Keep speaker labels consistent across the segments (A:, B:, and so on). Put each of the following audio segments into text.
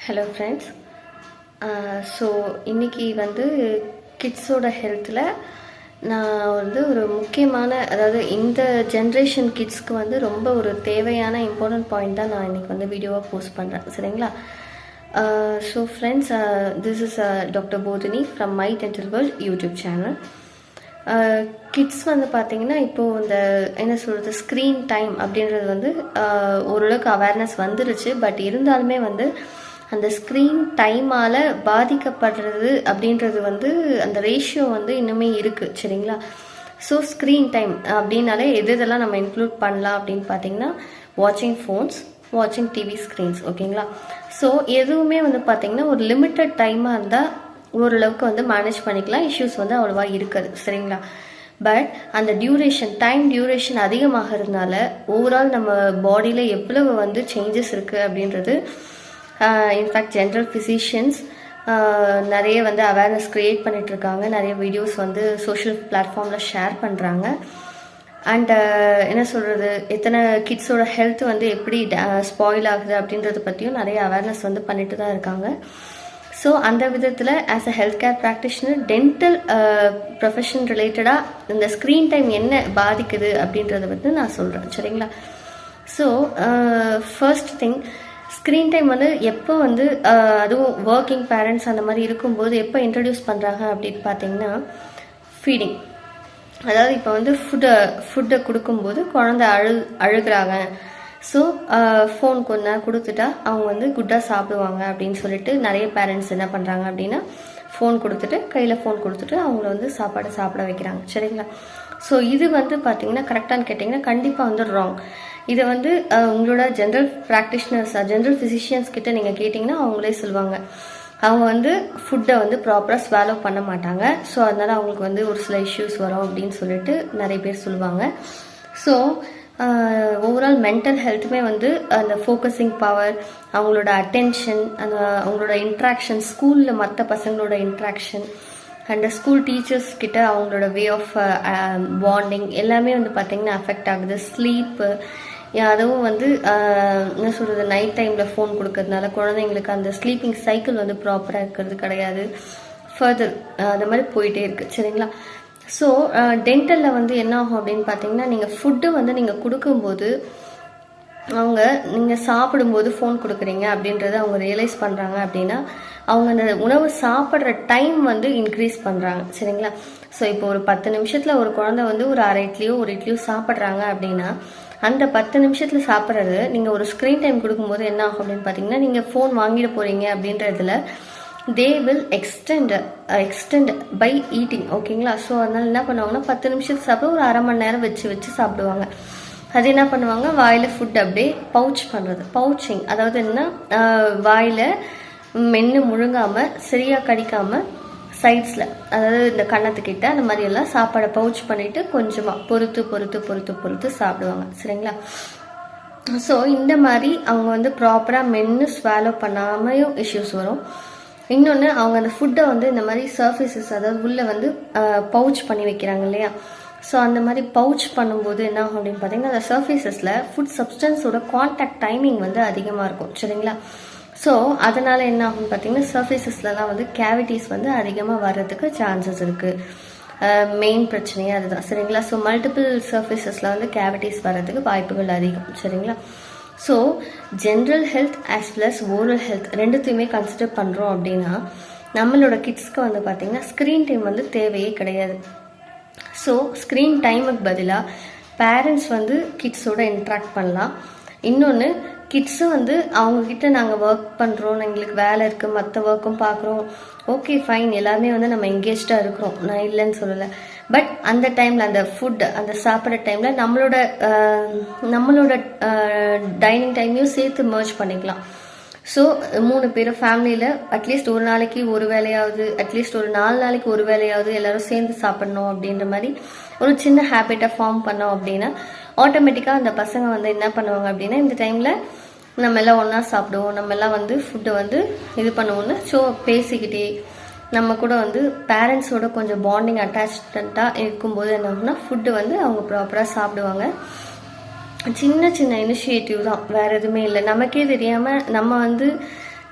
A: Hello friends. So இன்றைக்கி வந்து கிட்ஸோட ஹெல்த்தில் நான் வந்து ஒரு முக்கியமான, அதாவது இந்த ஜென்ரேஷன் கிட்ஸ்க்கு வந்து ரொம்ப ஒரு தேவையான இம்பார்ட்டன்ட் பாயிண்ட் தான் நான் இன்றைக்கி வந்து வீடியோவாக போஸ்ட் பண்ணுறேன். சரிங்களா? So friends, this is doctor Bodhini from my dental world YouTube channel. Kids வந்து பார்த்திங்கன்னா இப்போது இந்த என்ன சொல்கிறது, ஸ்க்ரீன் டைம் அப்படின்றது வந்து ஓரளவுக்கு அவேர்னஸ் வந்துருச்சு. பட் இருந்தாலுமே வந்து அந்த ஸ்க்ரீன் டைமால் பாதிக்கப்படுறது அப்படின்றது வந்து அந்த ரேஷியோ வந்து இன்னுமே இருக்குது. சரிங்களா? ஸோ ஸ்க்ரீன் டைம் அப்படின்னாலே இதெல்லாம் நம்ம இன்க்ளூட் பண்ணலாம் அப்படின்னு பார்த்தீங்கன்னா, வாட்சிங் ஃபோன்ஸ், வாட்சிங் டிவி ஸ்க்ரீன்ஸ். ஓகேங்களா? ஸோ எதுவுமே வந்து பார்த்திங்கன்னா ஒரு லிமிட்டட் டைமாக இருந்தால் ஓரளவுக்கு வந்து மேனேஜ் பண்ணிக்கலாம், இஷ்யூஸ் வந்து அவ்வளோவா இருக்காது. சரிங்களா? பட் அந்த டைம் டியூரேஷன் அதிகமாகிறதுனால ஓவரால் நம்ம பாடியில் எவ்வளவு வந்து சேஞ்சஸ் இருக்குது அப்படின்றது இன்ஃபேக்ட் ஜென்ரல் ஃபிசிஷியன்ஸ் நிறைய வந்து அவேர்னஸ் க்ரியேட் பண்ணிகிட்ருக்காங்க. நிறைய வீடியோஸ் வந்து சோஷியல் பிளாட்ஃபார்மில் ஷேர் பண்ணுறாங்க. அண்ட் என்ன சொல்கிறது, எத்தனை கிட்ஸோட ஹெல்த் வந்து எப்படி ஸ்பாயில் ஆகுது அப்படின்றத பற்றியும் நிறைய அவேர்னஸ் வந்து பண்ணிட்டு தான் இருக்காங்க. ஸோ அந்த விதத்தில் as a health care practitioner, dental profession ரிலேட்டடாக இந்த ஸ்க்ரீன் டைம் என்ன பாதிக்குது அப்படின்றத வந்து நான் சொல்கிறேன். சரிங்களா? So first thing, screen time வந்து எப்போ வந்து அதுவும் ஒர்க்கிங் பேரண்ட்ஸ் அந்த மாதிரி இருக்கும்போது எப்போ இன்ட்ரடியூஸ் பண்ணுறாங்க அப்படின்னு பார்த்தீங்கன்னா, ஃபீடிங். அதாவது இப்போ வந்து ஃபுட்டை கொடுக்கும்போது குழந்தை அழுகிறாங்க. ஸோ ஃபோன் கொஞ்ச நேரம் கொடுத்துட்டா அவங்க வந்து குட்டாக சாப்பிடுவாங்க அப்படின்னு சொல்லிட்டு நிறைய பேரண்ட்ஸ் என்ன பண்ணுறாங்க அப்படின்னா, ஃபோன் கொடுத்துட்டு, கையில் ஃபோன் கொடுத்துட்டு அவங்கள வந்து சாப்பாடு சாப்பிட வைக்கிறாங்க. சரிங்களா? ஸோ இது வந்து பார்த்தீங்கன்னா கரெக்டானு கேட்டிங்கன்னா கண்டிப்பாக வந்து ராங். இதை வந்து உங்களோட ஜென்ரல் ப்ராக்டிஷனர்ஸ், ஜென்ரல் ஃபிசிஷியன்ஸ் கிட்ட நீங்கள் கேட்டிங்கன்னா அவங்களே சொல்லுவாங்க. அவங்க வந்து ஃபுட்டை வந்து ப்ராப்பராக ஸ்வாலோ பண்ண மாட்டாங்க. ஸோ அதனால் அவங்களுக்கு வந்து ஒரு சில இஷ்யூஸ் வரும் அப்படின்னு சொல்லிட்டு நிறைய பேர் சொல்லுவாங்க. ஸோ ஓவரால் மென்டல் ஹெல்த்துமே வந்து அந்த ஃபோக்கஸிங் பவர், அவங்களோட அட்டென்ஷன், அந்த அவங்களோட இன்ட்ராக்ஷன், ஸ்கூலில் மற்ற பசங்களோட இன்ட்ராக்ஷன், அண்ட் ஸ்கூல் டீச்சர்ஸ் கிட்ட அவங்களோட வே ஆஃப் பாண்டிங் எல்லாமே வந்து பார்த்திங்கன்னா அஃபெக்ட் ஆகுது. ஸ்லீப்பு, அதுவும் வந்து என்ன சொல்கிறது, நைட் டைமில் ஃபோன் கொடுக்கறதுனால குழந்தைங்களுக்கு அந்த ஸ்லீப்பிங் சைக்கிள் வந்து ப்ராப்பராக இருக்கிறது கிடையாது. ஃபர்தர் அந்த மாதிரி போயிட்டே இருக்குது. சரிங்களா? ஸோ டென்டலில் வந்து என்ன ஆகும் அப்படின்னு பார்த்தீங்கன்னா, நீங்கள் ஃபுட்டு வந்து நீங்கள் கொடுக்கும்போது நீங்கள் சாப்பிடும்போது ஃபோன் கொடுக்குறீங்க அப்படின்றத அவங்க ரியலைஸ் பண்ணுறாங்க அப்படின்னா, அவங்க அந்த உணவு சாப்பிட்ற டைம் வந்து இன்க்ரீஸ் பண்ணுறாங்க. சரிங்களா? ஸோ இப்போ ஒரு 10 நிமிஷத்தில் ஒரு குழந்தை வந்து ஒரு அரை இட்லியோ ஒரு இட்லியோ சாப்பிட்றாங்க அப்படின்னா, அந்த 10 நிமிஷத்தில் சாப்பிட்றது நீங்கள் ஒரு ஸ்க்ரீன் டைம் கொடுக்கும்போது என்ன ஆகும் அப்படின்னு பார்த்தீங்கன்னா, நீங்கள் ஃபோன் வாங்கிட போகிறீங்க அப்படின்றதுல they will extend by eating. ஓகேங்களா? ஸோ அதனால் என்ன பண்ணுவாங்கன்னா, 10 நிமிஷத்துக்கு சாப்பிட ஒரு அரை மணி நேரம் வச்சு சாப்பிடுவாங்க. அது என்ன பண்ணுவாங்க, வாயில் ஃபுட் அப்படியே பவுச் பண்ணுறது, பவுச்சிங். அதாவது என்ன, வாயில் மென்று முழுங்காமல் சரியாக கடிக்காமல் சைட்ஸில், அதாவது இந்த கன்னத்துக்கிட்ட அந்த மாதிரியெல்லாம் சாப்பாடை பவுச் பண்ணிவிட்டு கொஞ்சமாக பொறுத்து சாப்பிடுவாங்க. சரிங்களா? ஸோ இந்த மாதிரி அவங்க வந்து ப்ராப்பராக மென்று ஸ்வாலோ பண்ணாமையும் இஷ்யூஸ் வரும். இன்னொன்று, அவங்க அந்த ஃபுட்டை வந்து இந்த மாதிரி சர்ஃபேசஸ், அதாவது உள்ளே வந்து பவுச் பண்ணி வைக்கிறாங்க இல்லையா? ஸோ அந்த மாதிரி பவுச் பண்ணும்போது என்ன ஆகும் அப்படின்னு பார்த்தீங்கன்னா, அந்த சர்ஃபேசஸில் ஃபுட் சப்ஸ்டன்ஸோட கான்டாக்ட் டைமிங் வந்து அதிகமாக இருக்கும். சரிங்களா? ஸோ அதனால் என்ன ஆகும்னு பார்த்தீங்கன்னா, சர்ஃபேசஸ்லலாம் வந்து கேவிட்டிஸ் வந்து அதிகமாக வர்றதுக்கு சான்சஸ் இருக்குது. மெயின் பிரச்சனையே அதுதான். சரிங்களா? ஸோ மல்டிபிள் சர்ஃபேசஸில் வந்து கேவிட்டிஸ் வர்றதுக்கு வாய்ப்புகள் அதிகம். சரிங்களா? So general health as well as oral health ரெண்டுத்தையுமே கன்சிடர் பண்ணுறோம் அப்படின்னா, நம்மளோட கிட்ஸ்க்கு வந்து பார்த்திங்கன்னா ஸ்க்ரீன் டைம் வந்து தேவையே கிடையாது. ஸோ ஸ்க்ரீன் டைமுக்கு பதிலாக பேரண்ட்ஸ் வந்து கிட்ஸோட இன்ட்ராக்ட் பண்ணலாம். இன்னொன்று, கிட்ஸும் வந்து அவங்கக்கிட்ட நாங்கள் ஒர்க் பண்ணுறோம், எங்களுக்கு வேலை இருக்குது, மற்ற ஒர்க்கும் பார்க்குறோம், ஓகே ஃபைன், எல்லாருமே வந்து நம்ம எங்கேஜ்டாக இருக்கிறோம், நான் இல்லைன்னு சொல்லலை. பட் அந்த டைமில், அந்த ஃபுட் அந்த சாப்பிட்ற டைமில் நம்மளோட டைனிங் டைமையும் சேர்த்து மர்ஜ் பண்ணிக்கலாம். ஸோ 3 பேர் ஃபேமிலியில் அட்லீஸ்ட் ஒரு நாளைக்கு ஒரு வேலையாவது, அட்லீஸ்ட் ஒரு 4 நாளைக்கு ஒரு வேலையாவது எல்லோரும் சேர்ந்து சாப்பிட்ணும் அப்படின்ற மாதிரி ஒரு சின்ன ஹேபிட்டை ஃபார்ம் பண்ணோம் அப்படின்னா, ஆட்டோமேட்டிக்காக அந்த பசங்க வந்து என்ன பண்ணுவாங்க அப்படின்னா, இந்த டைமில் நம்ம எல்லாம் ஒன்றா சாப்பிடுவோம், நம்ம எல்லாம் வந்து ஃபுட்டை வந்து இது பண்ணுவோன்னு. ஸோ பேசிக்கிட்டே நம்ம கூட வந்து பேரண்ட்ஸோட கொஞ்சம் பாண்டிங் அட்டாச்மெண்ட்டாக இருக்கும்போது என்ன ஆகும்னா, ஃபுட்டு வந்து அவங்க ப்ராப்பராக சாப்பிடுவாங்க. சின்ன சின்ன இனிஷியேட்டிவ் தான், வேறு எதுவுமே இல்லை. நமக்கே தெரியாமல் நம்ம வந்து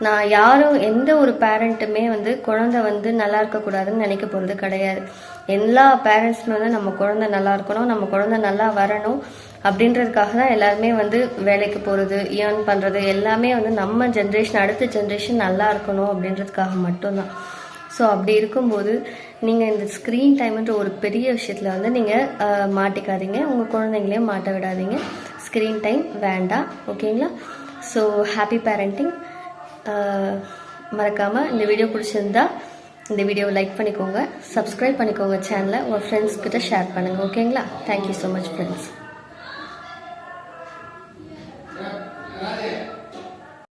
A: நான் யாரும் எந்த ஒரு பேரண்ட்டுமே வந்து குழந்தை வந்து நல்லா இருக்கக்கூடாதுன்னு நினைக்க போகிறது கிடையாது. எல்லா பேரண்ட்ஸுமே வந்து நம்ம குழந்தை நல்லா இருக்கணும், நம்ம குழந்தை நல்லா வரணும் அப்படின்றதுக்காக தான் எல்லாருமே வந்து வேலைக்கு போகிறது, ஏர்ன் பண்ணுறது எல்லாமே வந்து நம்ம ஜென்ரேஷன் அடுத்த ஜென்ரேஷன் நல்லா இருக்கணும் அப்படின்றதுக்காக மட்டும்தான். ஸோ அப்படி இருக்கும்போது நீங்கள் இந்த ஸ்க்ரீன் டைம்ன்ற ஒரு பெரிய விஷயத்தில் வந்து நீங்கள் மாட்டிக்காதீங்க, உங்கள் குழந்தைங்களையும் மாட்ட விடாதீங்க. ஸ்க்ரீன் டைம் வேண்டாம், ஓகேங்களா? So happy parenting. மறக்காமல் இந்த வீடியோ பிடிச்சிருந்தா இந்த வீடியோவை லைக் பண்ணிக்கோங்க, சப்ஸ்கிரைப் பண்ணிக்கோங்க சேனலை, உங்கள் ஃப்ரெண்ட்ஸ் கிட்ட ஷேர் பண்ணுங்கள், ஓகேங்களா? Thank you so much friends.